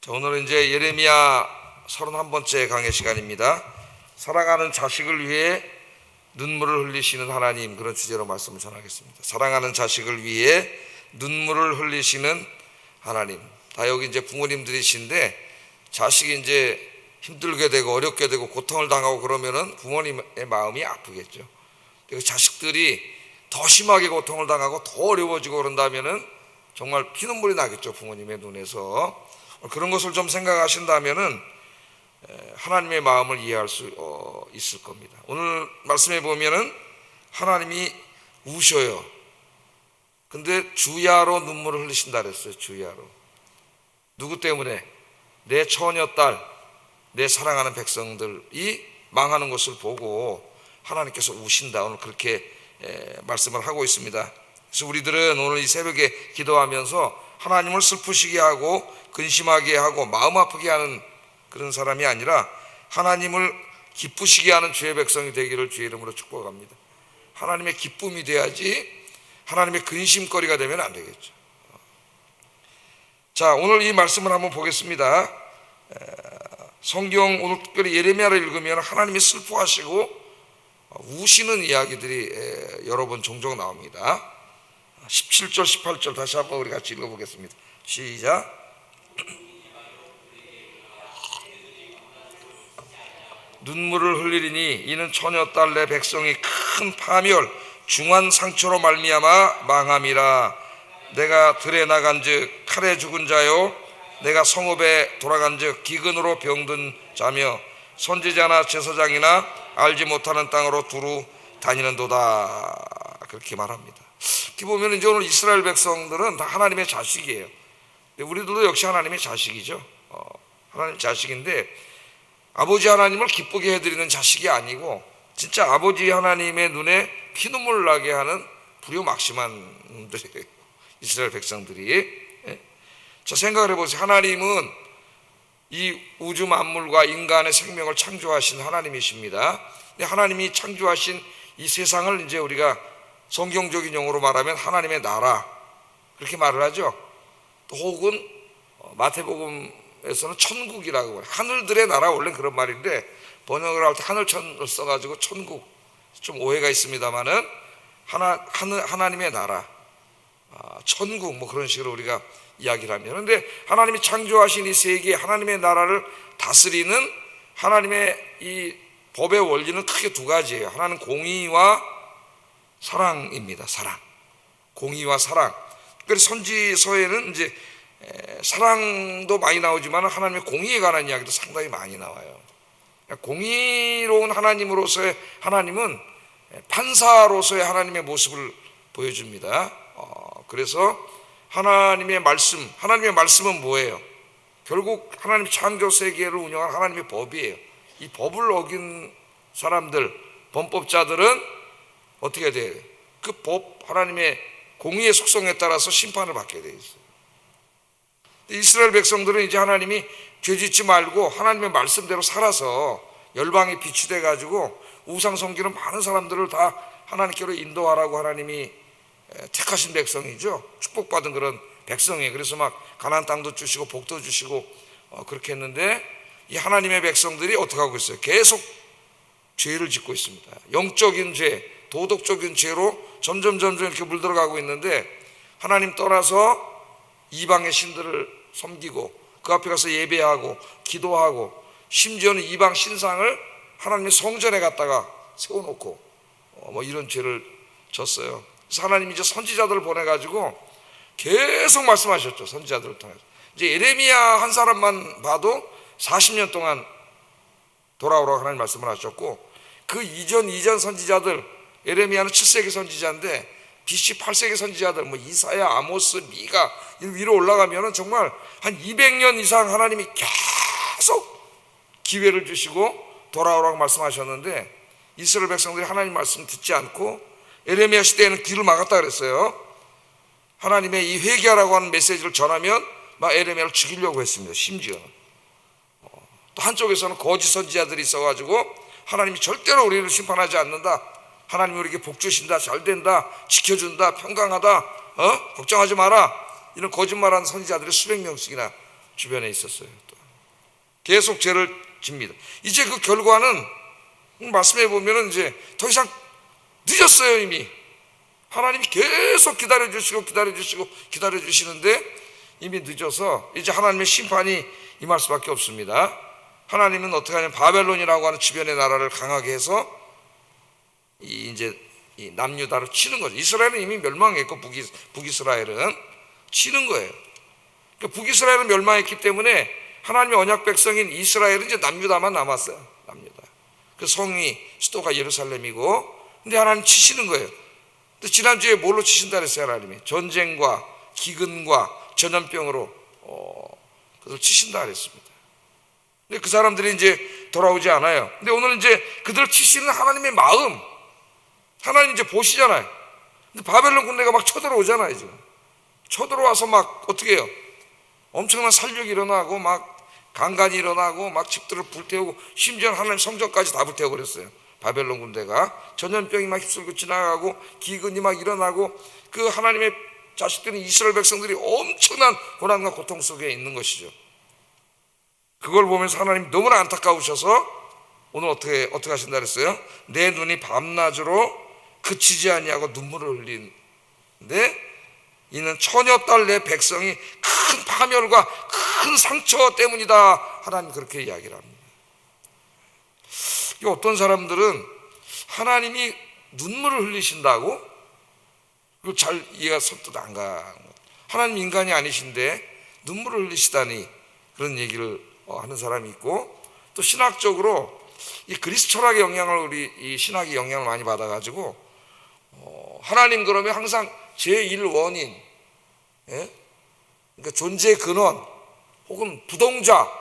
자, 오늘은 이제 예레미야 31번째 강의 시간입니다. 사랑하는 자식을 위해 눈물을 흘리시는 하나님, 그런 주제로 말씀을 전하겠습니다. 사랑하는 자식을 위해 눈물을 흘리시는 하나님. 다 여기 이제 부모님들이신데 자식이 이제 힘들게 되고 어렵게 되고 고통을 당하고 그러면은 부모님의 마음이 아프겠죠. 그리고 자식들이 더 심하게 고통을 당하고 더 어려워지고 그런다면은 정말 피눈물이 나겠죠, 부모님의 눈에서. 그런 것을 좀 생각하신다면은 하나님의 마음을 이해할 수 있을 겁니다. 오늘 말씀에 보면은 하나님이 우셔요. 근데 주야로 눈물을 흘리신다 그랬어요. 주야로. 누구 때문에? 내 처녀딸, 내 사랑하는 백성들이 망하는 것을 보고 하나님께서 우신다. 오늘 그렇게 말씀을 하고 있습니다. 그래서 우리들은 오늘 이 새벽에 기도하면서 하나님을 슬프시게 하고 근심하게 하고 마음 아프게 하는 그런 사람이 아니라 하나님을 기쁘시게 하는 주의 백성이 되기를 주의 이름으로 축복합니다. 하나님의 기쁨이 돼야지 하나님의 근심거리가 되면 안 되겠죠. 자, 오늘 이 말씀을 한번 보겠습니다. 성경 오늘 특별히 예레미야를 읽으면 하나님이 슬퍼하시고 우시는 이야기들이 여러 번 종종 나옵니다. 17절 18절 다시 한번 우리 같이 읽어보겠습니다. 시작. 눈물을 흘리리니 이는 처녀딸 내 백성이 큰 파멸 중한 상처로 말미암아 망함이라. 내가 들에 나간즉 칼에 죽은 자요 내가 성읍에 돌아간즉 기근으로 병든 자며 선지자나 제사장이나 알지 못하는 땅으로 두루 다니는도다. 그렇게 말합니다. 이렇게 보면 이제 오늘 이스라엘 백성들은 다 하나님의 자식이에요. 우리들도 역시 하나님의 자식이죠. 하나님 자식인데 아버지 하나님을 기쁘게 해드리는 자식이 아니고 진짜 아버지 하나님의 눈에 피눈물 나게 하는 불효막심한 분들이에요. 이스라엘 백성들이. 자, 생각을 해보세요. 하나님은 이 우주 만물과 인간의 생명을 창조하신 하나님이십니다. 하나님이 창조하신 이 세상을 이제 우리가 성경적인 용어로 말하면 하나님의 나라 그렇게 말을 하죠. 또 혹은 마태복음에서는 천국이라고 해요. 하늘들의 나라, 원래 그런 말인데 번역을 할 때 하늘천을 써가지고 천국, 좀 오해가 있습니다만은 하나님의 나라, 천국 뭐 그런 식으로 우리가 이야기를 합니다. 그런데 하나님이 창조하신 이 세계 하나님의 나라를 다스리는 하나님의 이 법의 원리는 크게 두 가지예요. 하나는 공의와 사랑입니다. 사랑, 공의와 사랑. 그래서 선지서에는 이제 사랑도 많이 나오지만 하나님의 공의에 관한 이야기도 상당히 많이 나와요. 공의로운 하나님으로서의 하나님은 판사로서의 하나님의 모습을 보여줍니다. 그래서 하나님의 말씀은 뭐예요? 결국 하나님 창조 세계를 운영한 하나님의 법이에요. 이 법을 어긴 사람들, 범법자들은 어떻게 돼요? 그 법, 하나님의 공의의 속성에 따라서 심판을 받게 돼 있어요. 이스라엘 백성들은 이제 하나님이 죄짓지 말고 하나님의 말씀대로 살아서 열방에 비추돼 가지고 우상 섬기는 많은 사람들을 다 하나님께로 인도하라고 하나님이 택하신 백성이죠. 축복받은 그런 백성이에요. 그래서 막 가나안 땅도 주시고 복도 주시고 그렇게 했는데 이 하나님의 백성들이 어떻게 하고 있어요? 계속 죄를 짓고 있습니다. 영적인 죄, 도덕적인 죄로 점점 이렇게 물들어가고 있는데 하나님 떠나서 이방의 신들을 섬기고 그 앞에 가서 예배하고 기도하고 심지어는 이방 신상을 하나님의 성전에 갖다가 세워놓고 뭐 이런 죄를 졌어요. 그래서 하나님이 이제 선지자들을 보내가지고 계속 말씀하셨죠. 선지자들을 통해서. 이제 예레미야 한 사람만 봐도 40년 동안 돌아오라고 하나님 말씀을 하셨고 그 이전 선지자들, 예레미야는 7세기 선지자인데 BC 8세기 선지자들 뭐 이사야, 아모스, 미가 위로 올라가면은 정말 한 200년 이상 하나님이 계속 기회를 주시고 돌아오라고 말씀하셨는데 이스라엘 백성들이 하나님 말씀 듣지 않고 예레미야 시대에는 귀를 막았다 그랬어요. 하나님의 이 회개하라고 하는 메시지를 전하면 막 예레미야를 죽이려고 했습니다. 심지어 또 한쪽에서는 거짓 선지자들이 있어가지고 하나님이 절대로 우리를 심판하지 않는다, 하나님이 우리에게 복 주신다, 잘 된다, 지켜준다, 평강하다, 걱정하지 마라, 이런 거짓말하는 선지자들이 수백 명씩이나 주변에 있었어요. 또 계속 죄를 집니다. 이제 그 결과는 말씀해 보면은 이제 더 이상 늦었어요. 이미 하나님이 계속 기다려주시는데 이미 늦어서 이제 하나님의 심판이 임할 수밖에 없습니다. 하나님은 어떻게 하냐면 바벨론이라고 하는 주변의 나라를 강하게 해서 이제 이 남유다를 치는 거죠. 이스라엘은 이미 멸망했고 북이스라엘은 치는 거예요. 그러니까 북이스라엘은 멸망했기 때문에 하나님의 언약 백성인 이스라엘은 이제 남유다만 남았어요. 남유다. 그 성이 수도가 예루살렘이고, 근데 하나님 치시는 거예요. 근데 지난주에 뭘로 치신다 그랬어요? 하나님이 전쟁과 기근과 전염병으로 그걸 치신다 그랬습니다. 근데 그 사람들이 이제 돌아오지 않아요. 근데 오늘 이제 그들을 치시는 하나님의 마음, 하나님 이제 보시잖아요. 근데 바벨론 군대가 막 쳐들어오잖아요. 지금 쳐들어와서 막 어떻게 해요? 엄청난 살육이 일어나고 막 강간이 일어나고 막 집들을 불태우고, 심지어 하나님 성전까지 다 불태워버렸어요. 바벨론 군대가 전염병이 막 휩쓸고 지나가고 기근이 막 일어나고, 그 하나님의 자식들은 이스라엘 백성들이 엄청난 고난과 고통 속에 있는 것이죠. 그걸 보면서 하나님 너무나 안타까우셔서 오늘 어떻게 하신다 그랬어요? 내 눈이 밤낮으로 그치지 아니하고 눈물을 흘리는데 이는 처녀딸 내 백성이 큰 파멸과 큰 상처 때문이다. 하나님 그렇게 이야기를 합니다. 어떤 사람들은 하나님이 눈물을 흘리신다고? 그걸 잘 이해가 선뜻 안 가. 하나님 인간이 아니신데 눈물을 흘리시다니, 그런 얘기를 하는 사람이 있고, 또 신학적으로 이 그리스 철학의 영향을, 우리 이 신학의 영향을 많이 받아가지고 하나님 그러면 항상 제1원인, 예? 그러니까 존재의 근원 혹은 부동자예요.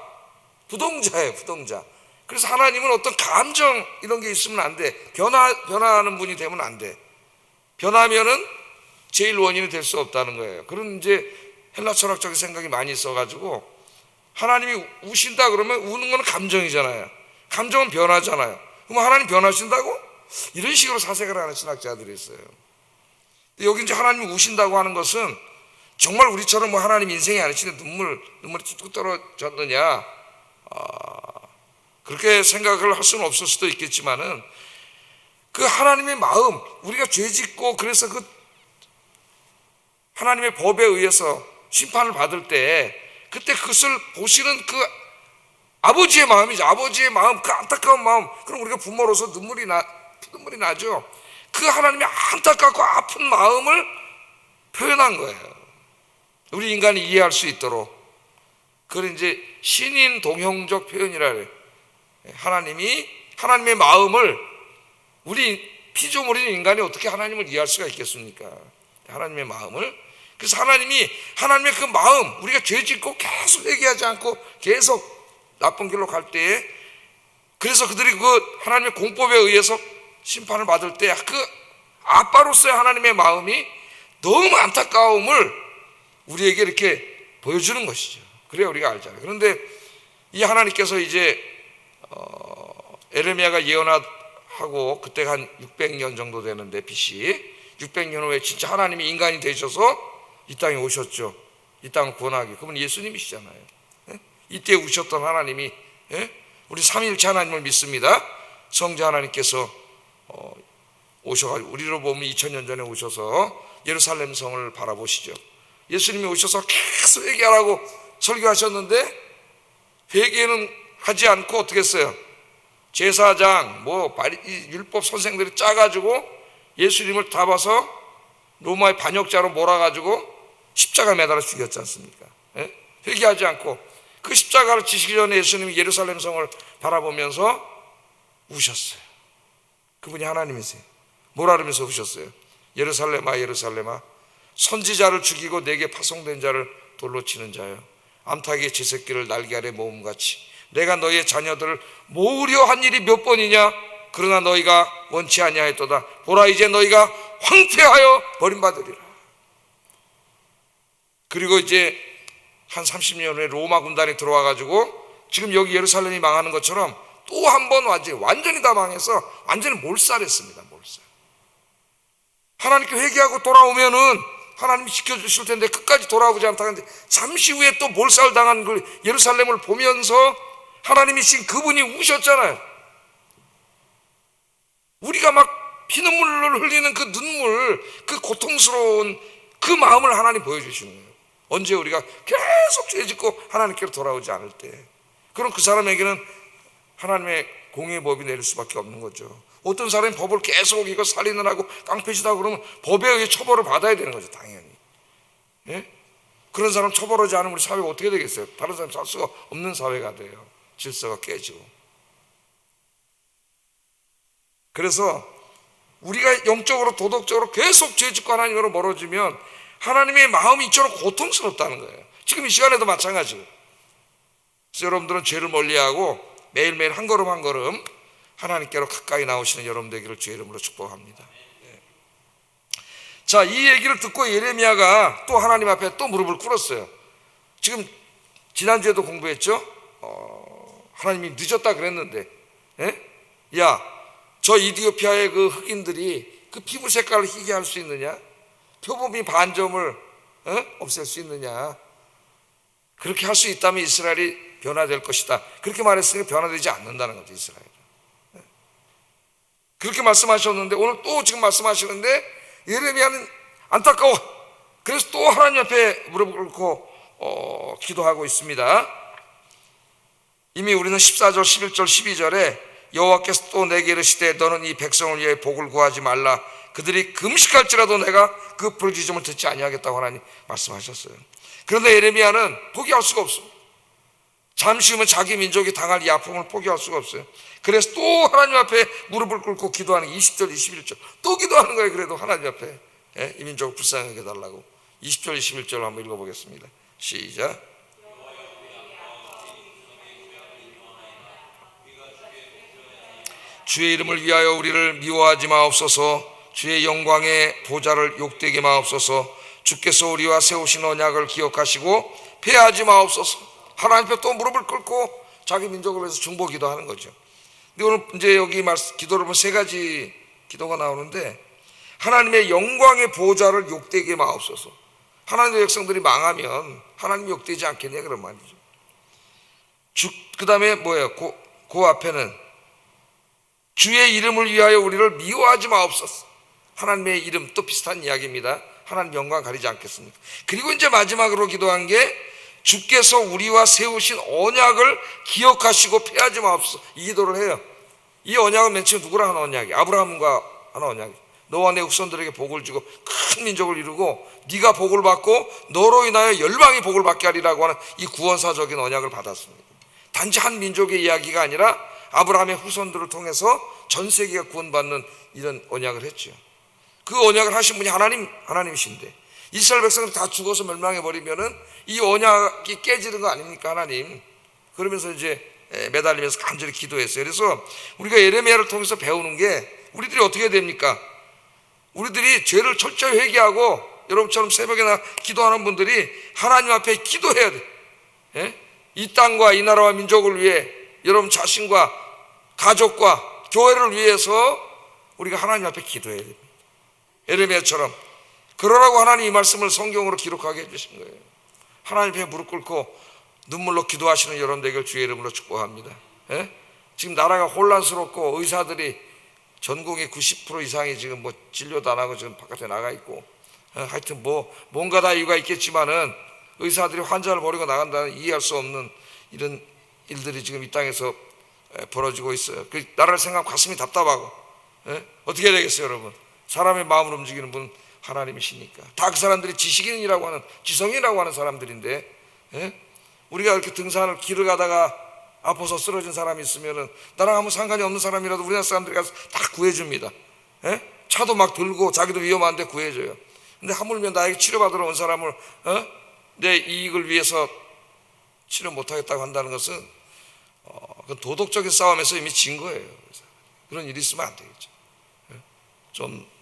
부동자. 그래서 하나님은 어떤 감정 이런 게 있으면 안 돼. 변화하는 분이 되면 안 돼. 변하면은 제1원인이 될 수 없다는 거예요. 그런 이제 헬라 철학적인 생각이 많이 있어가지고, 하나님이 우신다 그러면 우는 거는 감정이잖아요. 감정은 변하잖아요. 그럼 하나님 변하신다고? 이런 식으로 사색을 하는 신학자들이 있어요. 여기 이제 하나님이 우신다고 하는 것은 정말 우리처럼 뭐 하나님 인생이 아니신데 눈물이 뚝뚝 떨어졌느냐, 그렇게 생각을 할 수는 없을 수도 있겠지만은, 그 하나님의 마음, 우리가 죄 짓고 그래서 그 하나님의 법에 의해서 심판을 받을 때 그때 그것을 보시는 그 아버지의 마음이죠. 아버지의 마음, 그 안타까운 마음. 그럼 우리가 부모로서 눈물이 나죠. 그 하나님의 안타깝고 아픈 마음을 표현한 거예요. 우리 인간이 이해할 수 있도록. 그걸 이제 신인 동형적 표현이라 그래요. 하나님의 마음을, 우리 피조물인 인간이 어떻게 하나님을 이해할 수가 있겠습니까? 하나님의 마음을. 그래서 하나님의 그 마음, 우리가 죄 짓고 계속 회개하지 않고 계속 나쁜 길로 갈 때에, 그래서 그들이 그 하나님의 공법에 의해서 심판을 받을 때 그 아빠로서의 하나님의 마음이 너무 안타까움을 우리에게 이렇게 보여주는 것이죠. 그래야 우리가 알잖아요. 그런데 이 하나님께서 이제 에레미야가 예언하고 그때가 한 600년 정도 되는데, BC 600년 후에 진짜 하나님이 인간이 되셔서 이 땅에 오셨죠. 이 땅을 구원하기. 그분 예수님이시잖아요. 예? 이때 오셨던 하나님이, 예? 우리 삼위일체 하나님을 믿습니다. 성자 하나님께서 오셔가지고 우리로 보면 2000년 전에 오셔서 예루살렘 성을 바라보시죠. 예수님이 오셔서 계속 회개하라고 설교하셨는데 회개는 하지 않고 어떻게 했어요? 제사장, 율법 선생들이 짜가지고 예수님을 잡아서 로마의 반역자로 몰아가지고 십자가 매달아 죽였지 않습니까? 예? 회개하지 않고 그 십자가를 지시기 전에 예수님이 예루살렘 성을 바라보면서 우셨어요. 그분이 하나님이세요. 뭐라 그러면서 우셨어요? 예루살렘아 예루살렘아, 선지자를 죽이고 내게 파송된 자를 돌로 치는 자여, 암탉의 제 새끼를 날개 아래 모음같이 내가 너희의 자녀들을 모으려 한 일이 몇 번이냐? 그러나 너희가 원치 아니하였도다. 보라, 이제 너희가 황폐하여 버림받으리라. 그리고 이제 한 30년 후에 로마 군단이 들어와 가지고 지금 여기 예루살렘이 망하는 것처럼 또 한 번 완전히 다 망해서 완전히 몰살했습니다. 몰살. 하나님께 회개하고 돌아오면은 하나님이 지켜주실 텐데 끝까지 돌아오지 않다 하는데 잠시 후에 또 몰살당한 그 예루살렘을 보면서 하나님이 신 그분이 우셨잖아요. 우리가 막 피눈물을 흘리는 그 눈물, 그 고통스러운 그 마음을 하나님 보여주시는 거예요. 언제 우리가 계속 죄짓고 하나님께로 돌아오지 않을 때, 그럼 그 사람에게는 하나님의 공의의 법이 내릴 수밖에 없는 거죠. 어떤 사람이 법을 계속 이거 살인을 하고 깡패시다 그러면 법에 의해 처벌을 받아야 되는 거죠, 당연히. 예? 그런 사람 처벌하지 않으면 우리 사회가 어떻게 되겠어요? 다른 사람 살 수가 없는 사회가 돼요. 질서가 깨지고. 그래서 우리가 영적으로 도덕적으로 계속 죄짓고 하나님으로 멀어지면 하나님의 마음이 이처럼 고통스럽다는 거예요. 지금 이 시간에도 마찬가지고. 그래서 여러분들은 죄를 멀리하고 매일매일 한 걸음 한 걸음 하나님께로 가까이 나오시는 여러분 되기를 주의 이름으로 축복합니다. 자, 이 얘기를 듣고 예레미야가 또 하나님 앞에 또 무릎을 꿇었어요. 지금 지난주에도 공부했죠. 하나님이 늦었다 그랬는데, 야, 저 이디오피아의 그 흑인들이 그 피부 색깔을 희게 할 수 있느냐? 표범이 반점을 없앨 수 있느냐? 그렇게 할 수 있다면 이스라엘이 변화될 것이다. 그렇게 말했으니까 변화되지 않는다는 거죠, 이스라엘. 그렇게 말씀하셨는데 오늘 또 지금 말씀하시는데 예레미야는 안타까워. 그래서 또 하나님 앞에 무릎을 꿇고 기도하고 있습니다. 이미 우리는 14절, 11절, 12절에 여호와께서 또 내게 이르시되 너는 이 백성을 위해 복을 구하지 말라. 그들이 금식할지라도 내가 그 부르짖음을 듣지 아니하겠다고 하나님 말씀하셨어요. 그런데 예레미야는 포기할 수가 없습니다. 잠시 후면 자기 민족이 당할 이 아픔을 포기할 수가 없어요. 그래서 또 하나님 앞에 무릎을 꿇고 기도하는 20절, 21절 또 기도하는 거예요. 그래도 하나님 앞에 이 민족을 불쌍하게 해달라고. 20절, 21절 한번 읽어보겠습니다. 시작. 주의 이름을 위하여 우리를 미워하지 마옵소서. 주의 영광의 보좌를 욕되게 마옵소서. 주께서 우리와 세우신 언약을 기억하시고 패하지 마옵소서. 하나님 앞에 또 무릎을 꿇고 자기 민족을 위해서 중보 기도하는 거죠. 근데 오늘 이제 여기 기도를 보면 세 가지 기도가 나오는데, 하나님의 영광의 보좌를 욕되게 마옵소서. 하나님의 백성들이 망하면 하나님이 욕되지 않겠냐 그런 말이죠. 그 다음에 뭐예요? 그 앞에는 주의 이름을 위하여 우리를 미워하지 마옵소서. 하나님의 이름 또 비슷한 이야기입니다. 하나님 영광 가리지 않겠습니까? 그리고 이제 마지막으로 기도한 게 주께서 우리와 세우신 언약을 기억하시고 패하지 마옵소서. 이 기도를 해요. 이 언약은 맨 처음 누구랑 하는 언약이야? 아브라함과 하는 언약이야. 너와 내 후손들에게 복을 주고 큰 민족을 이루고 네가 복을 받고 너로 인하여 열방이 복을 받게 하리라고 하는 이 구원사적인 언약을 받았습니다. 단지 한 민족의 이야기가 아니라 아브라함의 후손들을 통해서 전 세계가 구원받는 이런 언약을 했죠. 그 언약을 하신 분이 하나님이신데 이스라엘 백성들이 다 죽어서 멸망해버리면은 이 언약이 깨지는 거 아닙니까, 하나님? 그러면서 이제 매달리면서 간절히 기도했어요. 그래서 우리가 예레미야를 통해서 배우는 게 우리들이 어떻게 됩니까? 우리들이 죄를 철저히 회개하고 여러분처럼 새벽에나 기도하는 분들이 하나님 앞에 기도해야 돼. 이 땅과 이 나라와 민족을 위해 여러분 자신과 가족과 교회를 위해서 우리가 하나님 앞에 기도해야 됩니다. 예레미야처럼. 그러라고 하나님 이 말씀을 성경으로 기록하게 해주신 거예요. 하나님 앞에 무릎 꿇고 눈물로 기도하시는 여러분들에게 주의 이름으로 축복합니다. 지금 나라가 혼란스럽고 의사들이 전국의 90% 이상이 지금 뭐 진료도 안 하고 지금 바깥에 나가 있고, 하여튼 뭔가 다 이유가 있겠지만은 의사들이 환자를 버리고 나간다는 이해할 수 없는 이런 일들이 지금 이 땅에서 벌어지고 있어요. 그 나라를 생각하면 가슴이 답답하고, 어떻게 해야 되겠어요, 여러분? 사람의 마음을 움직이는 분 하나님이시니까. 다 그 사람들이 지식인이라고 하는, 지성인이라고 하는 사람들인데, 우리가 이렇게 등산을 길을 가다가 아파서 쓰러진 사람이 있으면은 나랑 아무 상관이 없는 사람이라도 우리나라 사람들이 가서 다 구해줍니다. 차도 막 들고 자기도 위험한데 구해줘요. 근데 하물며 나에게 치료받으러 온 사람을 내 이익을 위해서 치료 못하겠다고 한다는 것은 그 도덕적인 싸움에서 이미 진 거예요. 그런 일이 있으면 안 되겠죠. 좀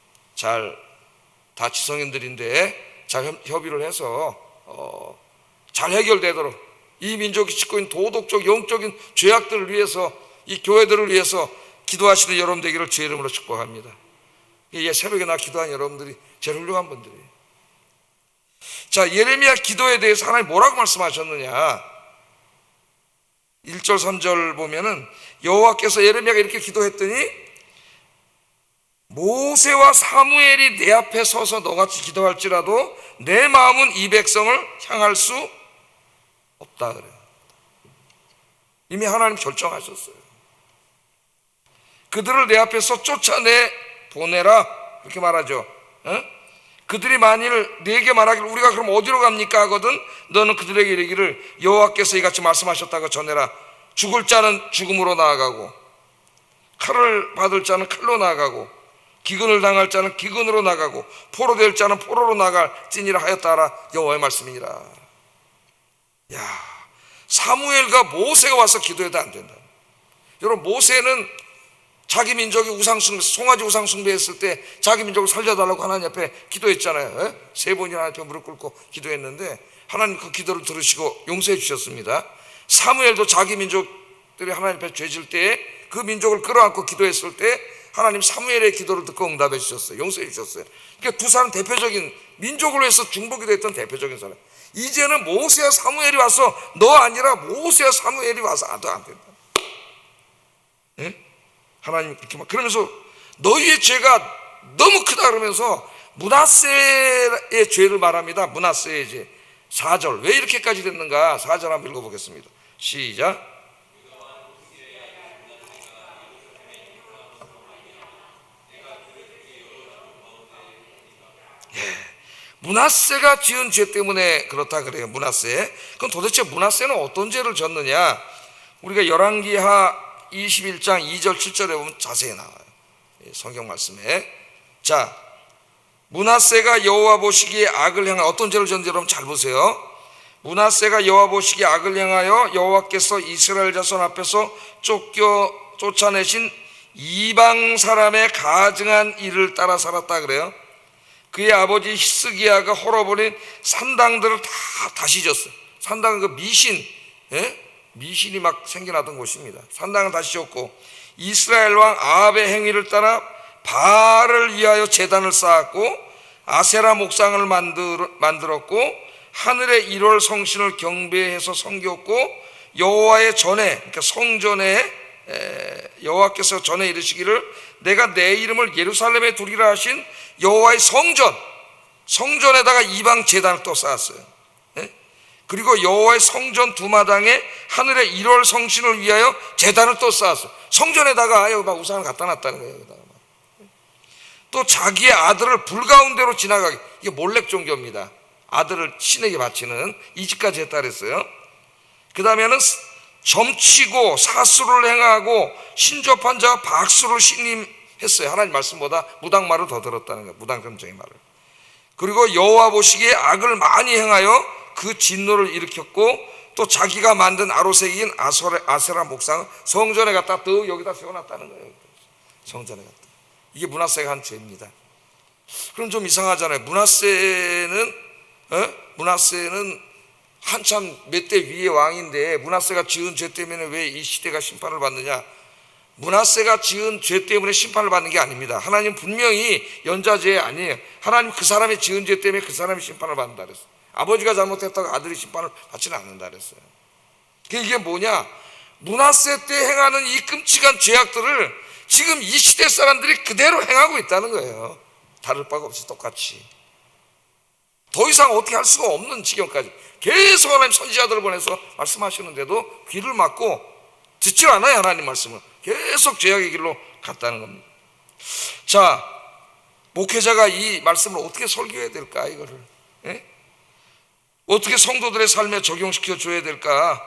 다 지성인들인데 잘 협의를 해서 잘 해결되도록 이 민족이 짓고 있는 도덕적 영적인 죄악들을 위해서, 이 교회들을 위해서 기도하시는 여러분 되기를 주의 이름으로 축복합니다. 새벽에 나 기도한 여러분들이 제일 훌륭한 분들이에요. 자, 예레미야 기도에 대해서 하나님 뭐라고 말씀하셨느냐? 1절 3절 보면은 여호와께서 예레미야가 이렇게 기도했더니 모세와 사무엘이 내 앞에 서서 너같이 기도할지라도 내 마음은 이 백성을 향할 수 없다 그래요. 이미 하나님 결정하셨어요. 그들을 내 앞에서 쫓아내 보내라 그렇게 말하죠. 그들이 만일 네게 말하기를 우리가 그럼 어디로 갑니까 하거든 너는 그들에게 이르기를 여호와께서 이같이 말씀하셨다고 전해라. 죽을 자는 죽음으로 나아가고 칼을 받을 자는 칼로 나아가고 기근을 당할 자는 기근으로 나가고 포로될 자는 포로로 나갈지니라 하였다 하라. 여호와의 말씀이니라. 야, 사무엘과 모세가 와서 기도해도 안 된다. 여러분, 모세는 자기 민족이 우상숭배, 송아지 우상숭배했을 때 자기 민족을 살려달라고 하나님 앞에 기도했잖아요. 세 번이나 하나님 앞에 무릎 꿇고 기도했는데 하나님 그 기도를 들으시고 용서해 주셨습니다. 사무엘도 자기 민족들이 하나님 앞에 죄질 때에 그 민족을 끌어안고 기도했을 때 하나님 사무엘의 기도를 듣고 응답해 주셨어요. 용서해 주셨어요. 그러니까 두 사람 대표적인, 민족을 위해서 중보기도 했던 대표적인 사람. 이제는 모세와 사무엘이 와서 너 아니라 모세와 사무엘이 와서 안 된다. 네? 하나님 그렇게 막 그러면서 너희의 죄가 너무 크다 그러면서 므낫세의 죄를 말합니다. 므낫세의 죄. 4절 왜 이렇게까지 됐는가? 4절 한번 읽어보겠습니다. 시작. 므낫세가 지은 죄 때문에 그렇다 그래요. 므낫세. 그럼 도대체 므낫세는 어떤 죄를 졌느냐? 우리가 열왕기하 21장 2절 7절에 보면 자세히 나와요. 성경 말씀에. 자, 므낫세가 여호와 보시기에 악을 향하여 어떤 죄를 졌는지 여러분 잘 보세요. 므낫세가 여호와 보시기에 악을 향하여 여호와께서 이스라엘 자손 앞에서 쫓아내신 이방 사람의 가증한 일을 따라 살았다 그래요. 그의 아버지 히스기야가 헐어버린 산당들을 다 다시 졌어요. 산당은 그 미신, 미신이 막 생겨나던 곳입니다. 산당을 다시 졌고 이스라엘 왕 아합의 행위를 따라 바알을 위하여 제단을 쌓았고 아세라 목상을 만들었고 하늘의 1월 성신을 경배해서 섬겼고 여호와의 전에, 그러니까 성전에 여호와께서 전에 이르시기를 내가 내 이름을 예루살렘에 두리라 하신 여호와의 성전에다가 이방 제단을 또 쌓았어요. 그리고 여호와의 성전 두마당에 하늘의 1월 성신을 위하여 제단을 또 쌓았어요. 성전에다가 여기 막 우상을 갖다 놨다는 거예요. 또 자기의 아들을 불 가운데로 지나가게, 이게 몰렉 종교입니다. 아들을 신에게 바치는 이집까지 했다 그랬어요. 그 다음에는 점치고 사수를 행하고 신접한 자와 박수를 신임했어요. 하나님 말씀보다 무당말을 더 들었다는 거예요. 무당점정의 말을. 그리고 여호와 보시기에 악을 많이 행하여 그 진노를 일으켰고 또 자기가 만든 아로색인 아세라 목상을 성전에 갖다 또 여기다 세워놨다는 거예요. 성전에 갖다. 이게 므낫세가 한 죄입니다. 그럼 좀 이상하잖아요. 므낫세는 한참 몇 대 위의 왕인데 므낫세가 지은 죄 때문에 왜 이 시대가 심판을 받느냐? 므낫세가 지은 죄 때문에 심판을 받는 게 아닙니다. 하나님 분명히 연좌죄 아니에요. 하나님 그 사람이 지은 죄 때문에 그 사람이 심판을 받는다 그랬어요. 아버지가 잘못했다고 아들이 심판을 받지는 않는다 그랬어요. 이게 뭐냐? 므낫세 때 행하는 이 끔찍한 죄악들을 지금 이 시대 사람들이 그대로 행하고 있다는 거예요. 다를 바가 없이 똑같이. 더 이상 어떻게 할 수가 없는 지경까지 계속 하나님 선지자들을 보내서 말씀하시는데도 귀를 막고 듣질 않아요. 하나님 말씀을 계속 죄악의 길로 갔다는 겁니다. 자, 목회자가 이 말씀을 어떻게 설교해야 될까? 이거를 어떻게 성도들의 삶에 적용시켜 줘야 될까?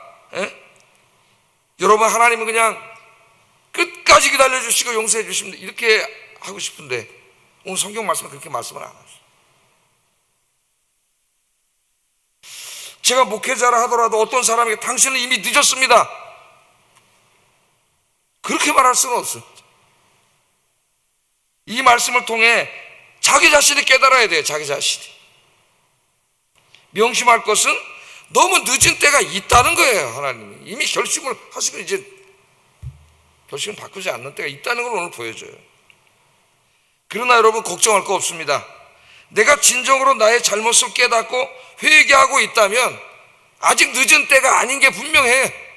여러분, 하나님은 그냥 끝까지 기다려 주시고 용서해 주시면 이렇게 하고 싶은데 오늘 성경 말씀은 그렇게 말씀을 안 하시죠. 제가 목회자라 하더라도 어떤 사람에게 당신은 이미 늦었습니다, 그렇게 말할 수는 없습니다. 이 말씀을 통해 자기 자신이 깨달아야 돼요. 자기 자신이 명심할 것은 너무 늦은 때가 있다는 거예요. 하나님이 이미 결심을 하시고 이제 결심을 바꾸지 않는 때가 있다는 걸 오늘 보여줘요. 그러나 여러분 걱정할 거 없습니다. 내가 진정으로 나의 잘못을 깨닫고 회개하고 있다면 아직 늦은 때가 아닌 게 분명해.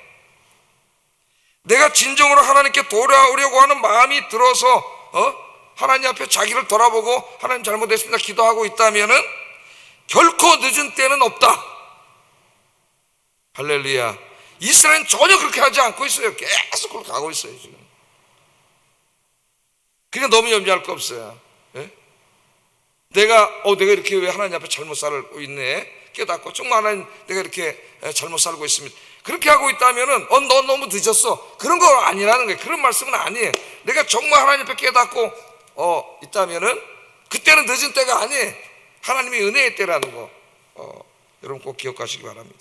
내가 진정으로 하나님께 돌아오려고 하는 마음이 들어서 하나님 앞에 자기를 돌아보고 하나님 잘못했습니다 기도하고 있다면은 결코 늦은 때는 없다. 할렐루야. 이스라엘은 전혀 그렇게 하지 않고 있어요. 계속 그렇게 가고 있어요 지금. 그러니까 너무 염려할 거 없어요. 예? 내가 이렇게 왜 하나님 앞에 잘못 살고 있네 깨닫고 정말 하나님 내가 이렇게 잘못 살고 있습니다. 그렇게 하고 있다면은 너 너무 늦었어 그런 거 아니라는 거예요. 그런 말씀은 아니에요. 내가 정말 하나님 앞에 깨닫고 있다면은 그때는 늦은 때가 아니에요. 하나님의 은혜의 때라는 거 여러분 꼭 기억하시기 바랍니다.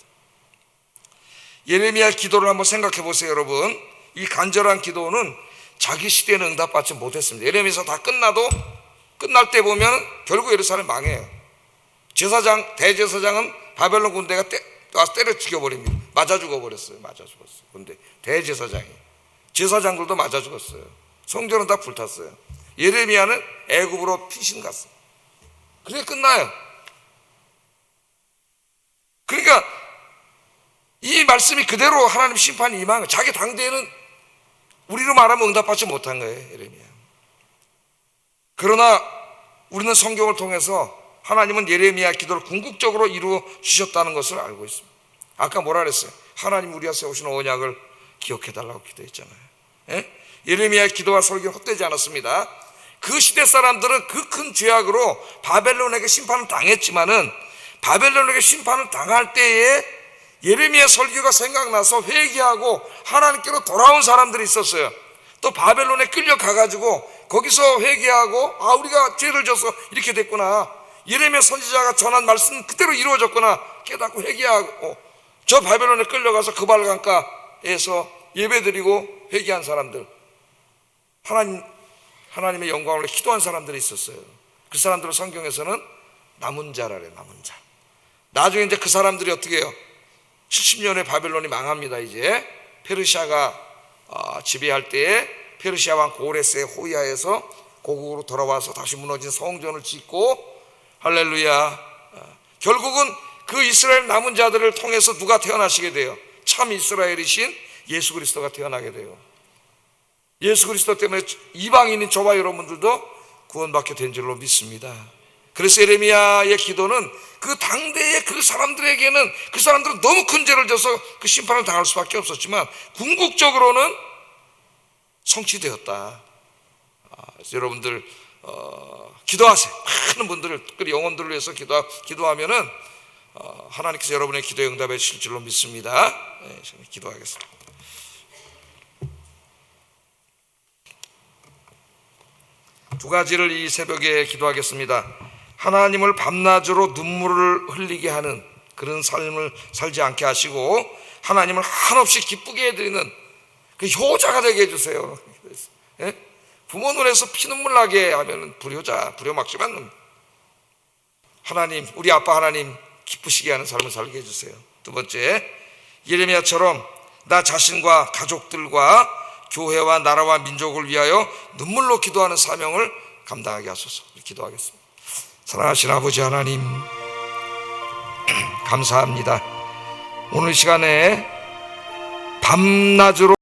예레미야 기도를 한번 생각해 보세요. 여러분 이 간절한 기도는 자기 시대에는 응답받지 못했습니다. 예레미야서 다 끝날 때 보면 결국 예루살렘 망해요. 대제사장은 바벨론 군대가 와서 때려 죽여버립니다. 맞아 죽어버렸어요. 근데 대제사장이 제사장들도 맞아 죽었어요. 성전은 다 불탔어요. 예레미야는 애굽으로 피신 갔어요. 그게 끝나요. 그러니까 이 말씀이 그대로 하나님 심판이 임한 거예요. 자기 당대에는 우리로 말하면 응답받지 못한 거예요. 예레미야. 그러나 우리는 성경을 통해서 하나님은 예레미야 기도를 궁극적으로 이루어 주셨다는 것을 알고 있습니다. 아까 뭐라 그랬어요? 하나님 우리가 세우신 언약을 기억해달라고 기도했잖아요. 예? 예레미야 기도와 설교는 헛되지 않았습니다. 그 시대 사람들은 그 큰 죄악으로 바벨론에게 심판을 당했지만은 바벨론에게 심판을 당할 때에 예레미야 설교가 생각나서 회개하고 하나님께로 돌아온 사람들이 있었어요. 또 바벨론에 끌려가가지고 거기서 회개하고 우리가 죄를 져서 이렇게 됐구나, 예레미야 선지자가 전한 말씀 그대로 이루어졌구나 깨닫고 회개하고 저 바벨론에 끌려가서 그 발강가에서 예배드리고 회개한 사람들, 하나님의 영광을 위해 기도한 사람들이 있었어요. 그 사람들을 성경에서는 남은 자라래. 남은 자. 나중에 이제 그 사람들이 어떻게 해요? 70년에 바벨론이 망합니다. 이제 페르시아가 지배할 때에 페르시아 왕 고레스의 호위하에서 고국으로 돌아와서 다시 무너진 성전을 짓고, 할렐루야, 결국은 그 이스라엘 남은 자들을 통해서 누가 태어나시게 돼요? 참 이스라엘이신 예수 그리스도가 태어나게 돼요. 예수 그리스도 때문에 이방인인 저와 여러분들도 구원받게 된 줄로 믿습니다. 그래서 예레미야의 기도는 그 당대의 그 사람들에게는, 그 사람들은 너무 큰 죄를 져서 그 심판을 당할 수밖에 없었지만 궁극적으로는 성취되었다. 그래서 여러분들 기도하세요. 많은 분들을, 특별히 영혼들을 위해서 기도하면은 하나님께서 여러분의 기도에 응답해 주실 줄로 믿습니다. 네, 기도하겠습니다. 두 가지를 이 새벽에 기도하겠습니다. 하나님을 밤낮으로 눈물을 흘리게 하는 그런 삶을 살지 않게 하시고 하나님을 한없이 기쁘게 해드리는 그 효자가 되게 해주세요. 예? 부모 눈에서 피눈물 나게 하면 불효자, 불효막심한 하나님, 우리 아빠 하나님 기쁘시게 하는 삶을 살게 해주세요. 두 번째, 예레미야처럼 나 자신과 가족들과 교회와 나라와 민족을 위하여 눈물로 기도하는 사명을 감당하게 하소서. 기도하겠습니다. 사랑하신 아버지 하나님, 감사합니다. 오늘 시간에 밤낮으로